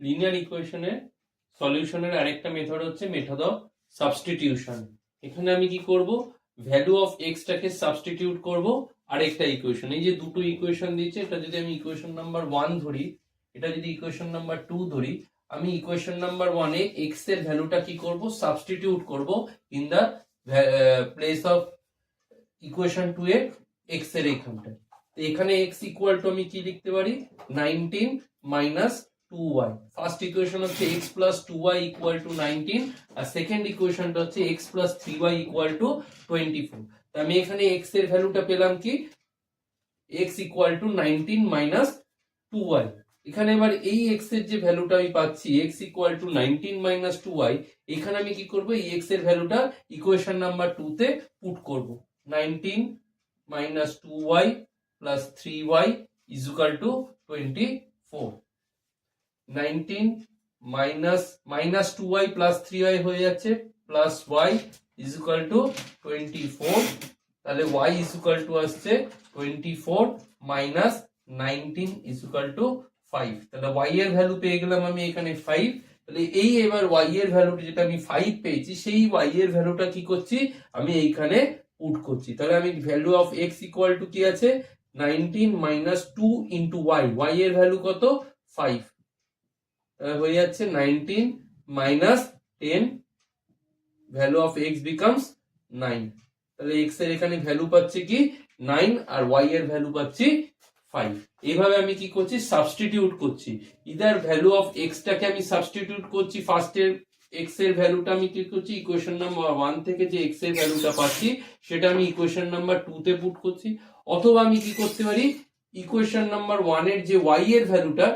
Linear ইকুয়েশনের সলিউশনের আরেকটা method হচ্ছে মেথড অফ সাবস্টিটিউশন। এখানে আমি কি করব, ভ্যালু অফ এক্স টাকে সাবস্টিটিউট করব আরেকটা ইকুয়েশন। এই যে দুটো ইকুয়েশন দিয়েছে, এটা যদি আমি ইকুয়েশন নাম্বার 1 ধরি, এটা যদি ইকুয়েশন নাম্বার 2 ধরি, আমি ইকুয়েশন নাম্বার 1 এ এক্স এর ভ্যালুটা কি করব, সাবস্টিটিউট করব in the place of equation 2 এর এক্স এর এইখানটায়। তো এখানে এক্স ইকুয়াল টু আমি কি লিখতে পারি, 19 মাইনাস 2y। ফার্স্ট ইকুয়েশন হচ্ছে x plus 2y equal to 19, আর সেকেন্ড ইকুয়েশনটা হচ্ছে x plus 3y equal to 24। তো আমি এখানে x এর ভ্যালুটা পেলাম কি, x equal to 19 minus 2y। এখানে এবার এই x এর যে ভ্যালুটা আমি পাচ্ছি, x equal to 19 minus 2y, এখানে আমি কি করব, এই x এর ভ্যালুটা ইকুয়েশন নাম্বার 2 তে পুট করব। 19 minus 2y plus 3y is equal to 24। 19 minus 2y plus 3y হয়ে যাচ্ছে plus y is equal to 24। তাহলে y ইজ ইকুয়াল টু আসছে 24 মাইনাস 19 ইজ ইকুয়াল টু 5। তাহলে y এর ভ্যালু পেয়ে গেলাম আমি এখানে 5। তাহলে এই এবার y এর ভ্যালুটা যেটা আমি 5 পেয়েছি, সেই y এর ভ্যালুটা কি করছি, আমি এইখানে পুট করছি। তাহলে আমি value of x equal to কি আছে, 19 মাইনাস 2 ইন্টু y, y এর ভ্যালু কত, 5। হয়ে যাচ্ছে 19 minus 10, value of x becomes 9। তাহলে x এর এখানে ভ্যালু পাচ্ছে কি 9, আর y এর ভ্যালু পাচ্ছি 5। এইভাবে আমি কি করছি, সাবস্টিটিউট করছি। ইদার ভ্যালু অফ x টাকে আমি সাবস্টিটিউট করছি, ফার্স্ট এর x এর ভ্যালুটা আমি কি করছি, ইকুয়েশন নাম্বার 1 থেকে যে x এর ভ্যালুটা পাচ্ছি সেটা আমি ইকুয়েশন নাম্বার 2 তে পুট করছি। অথবা আমি কি করতে পারি, ইকুয়েশন নাম্বার 1 এর যে y এর ভ্যালুটা